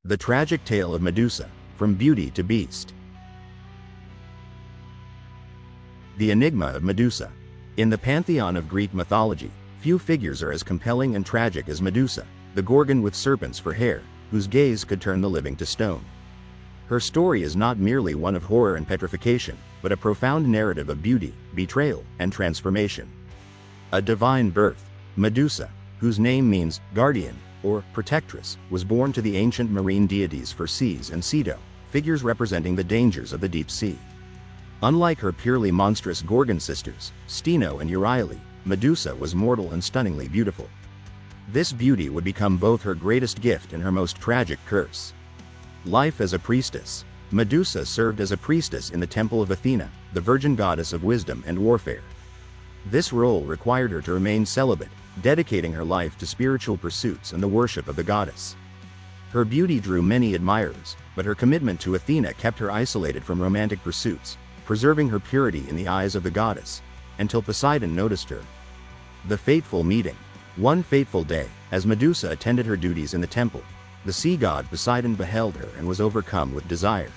The tragic tale of Medusa, from beauty to beast. The enigma of Medusa. In the pantheon of Greek mythology, few figures are as compelling and tragic as Medusa, the Gorgon with serpents for hair, whose gaze could turn the living to stone. Her story is not merely one of horror and petrification, but a profound narrative of beauty, betrayal, and transformation. A divine birth. Medusa, whose name means guardian or protectress, was born to the ancient marine deities Perseus and Ceto, figures representing the dangers of the deep sea. Unlike her purely monstrous Gorgon sisters, Steno and Euryale, Medusa was mortal and stunningly beautiful. This beauty would become both her greatest gift and her most tragic curse. Life as a priestess. Medusa served as a priestess in the temple of Athena, the virgin goddess of wisdom and warfare. This role required her to remain celibate, dedicating her life to spiritual pursuits and the worship of the goddess. Her beauty drew many admirers, but her commitment to Athena kept her isolated from romantic pursuits, preserving her purity in the eyes of the goddess, until Poseidon noticed her. The fateful meeting. One fateful day, as Medusa attended her duties in the temple, the sea god Poseidon beheld her and was overcome with desire.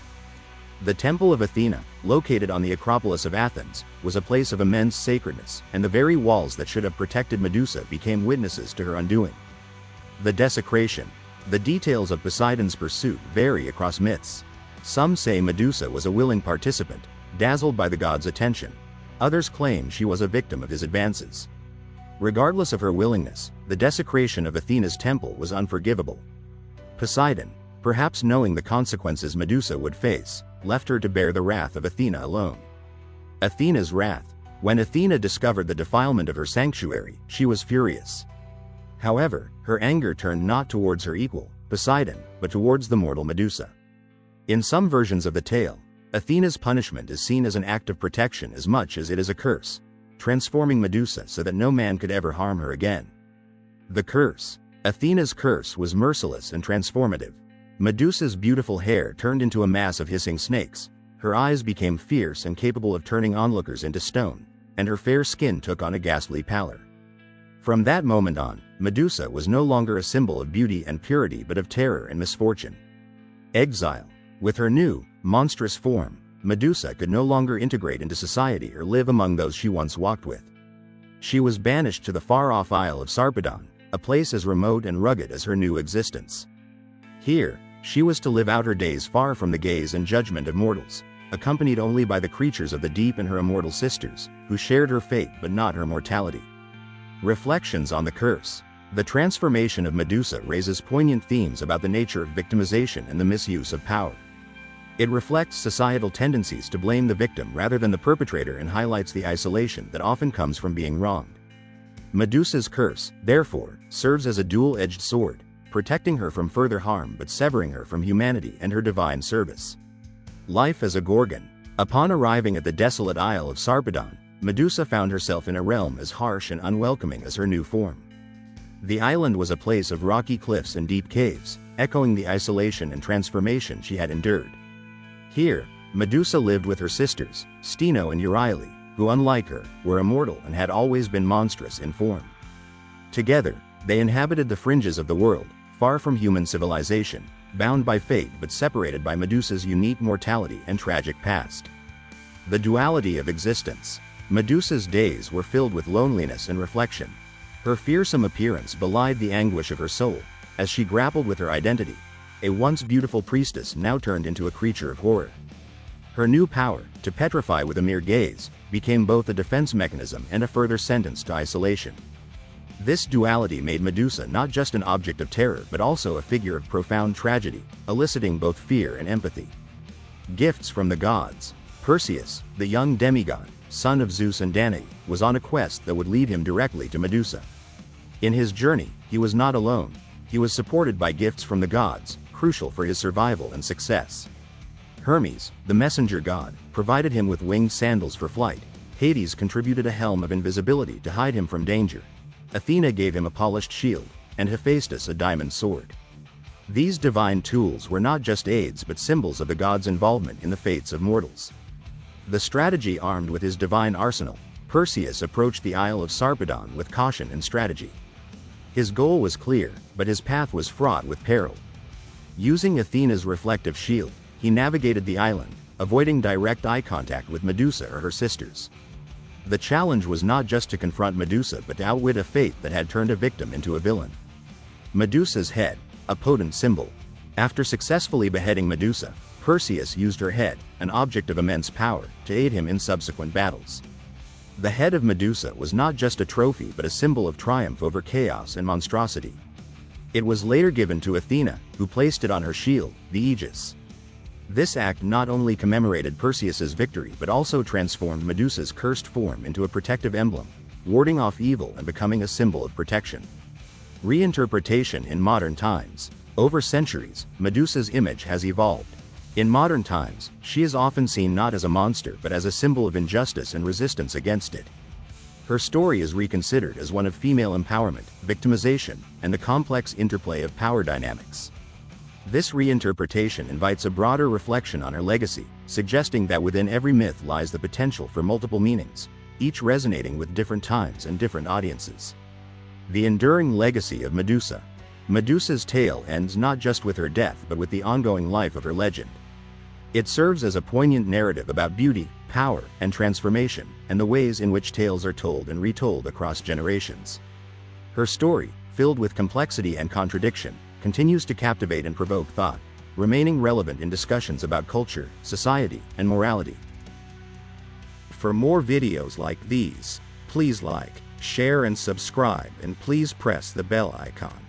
The temple of Athena, located on the Acropolis of Athens, was a place of immense sacredness, and the very walls that should have protected Medusa became witnesses to her undoing. The desecration. The details of Poseidon's pursuit vary across myths. Some say Medusa was a willing participant, dazzled by the god's attention. Others claim she was a victim of his advances. Regardless of her willingness, the desecration of Athena's temple was unforgivable. Poseidon, perhaps knowing the consequences Medusa would face, left her to bear the wrath of Athena alone. Athena's wrath. When Athena discovered the defilement of her sanctuary, she was furious. However, her anger turned not towards her equal, Poseidon, but towards the mortal Medusa. In some versions of the tale, Athena's punishment is seen as an act of protection as much as it is a curse, transforming Medusa so that no man could ever harm her again. The curse. Athena's curse was merciless and transformative. Medusa's beautiful hair turned into a mass of hissing snakes, her eyes became fierce and capable of turning onlookers into stone, and her fair skin took on a ghastly pallor. From that moment on, Medusa was no longer a symbol of beauty and purity but of terror and misfortune. Exile. With her new, monstrous form, Medusa could no longer integrate into society or live among those she once walked with. She was banished to the far-off Isle of Sarpedon, a place as remote and rugged as her new existence. Here, she was to live out her days far from the gaze and judgment of mortals, accompanied only by the creatures of the deep and her immortal sisters, who shared her fate but not her mortality. Reflections on the curse. The transformation of Medusa raises poignant themes about the nature of victimization and the misuse of power. It reflects societal tendencies to blame the victim rather than the perpetrator and highlights the isolation that often comes from being wronged. Medusa's curse, therefore, serves as a dual-edged sword, protecting her from further harm but severing her from humanity and her divine service. Life as a Gorgon. Upon arriving at the desolate Isle of Sarpedon, Medusa found herself in a realm as harsh and unwelcoming as her new form. The island was a place of rocky cliffs and deep caves, echoing the isolation and transformation she had endured. Here, Medusa lived with her sisters, Steno and Euryale, who unlike her, were immortal and had always been monstrous in form. Together, they inhabited the fringes of the world, far from human civilization, bound by fate but separated by Medusa's unique mortality and tragic past. The duality of existence. Medusa's days were filled with loneliness and reflection. Her fearsome appearance belied the anguish of her soul, as she grappled with her identity. A once beautiful priestess now turned into a creature of horror. Her new power, to petrify with a mere gaze, became both a defense mechanism and a further sentence to isolation. This duality made Medusa not just an object of terror but also a figure of profound tragedy, eliciting both fear and empathy. Gifts from the gods. Perseus, the young demigod, son of Zeus and Danae, was on a quest that would lead him directly to Medusa. In his journey, he was not alone. He was supported by gifts from the gods, crucial for his survival and success. Hermes, the messenger god, provided him with winged sandals for flight. Hades contributed a helm of invisibility to hide him from danger. Athena gave him a polished shield, and Hephaestus a diamond sword. These divine tools were not just aids but symbols of the gods' involvement in the fates of mortals. The strategy. Armed with his divine arsenal, Perseus approached the Isle of Sarpedon with caution and strategy. His goal was clear, but his path was fraught with peril. Using Athena's reflective shield, he navigated the island, avoiding direct eye contact with Medusa or her sisters. The challenge was not just to confront Medusa but to outwit a fate that had turned a victim into a villain. Medusa's head, a potent symbol. After successfully beheading Medusa, Perseus used her head, an object of immense power, to aid him in subsequent battles. The head of Medusa was not just a trophy but a symbol of triumph over chaos and monstrosity. It was later given to Athena, who placed it on her shield, the Aegis. This act not only commemorated Perseus's victory but also transformed Medusa's cursed form into a protective emblem, warding off evil and becoming a symbol of protection. Reinterpretation in modern times. Over centuries, Medusa's image has evolved. In modern times, she is often seen not as a monster but as a symbol of injustice and resistance against it. Her story is reconsidered as one of female empowerment, victimization, and the complex interplay of power dynamics. This reinterpretation invites a broader reflection on her legacy, suggesting that within every myth lies the potential for multiple meanings, each resonating with different times and different audiences. The enduring legacy of Medusa. Medusa's tale ends not just with her death but with the ongoing life of her legend. It serves as a poignant narrative about beauty, power, and transformation, and the ways in which tales are told and retold across generations. Her story, filled with complexity and contradiction, continues to captivate and provoke thought, remaining relevant in discussions about culture, society, and morality. For more videos like these, please like, share and subscribe, and please press the bell icon.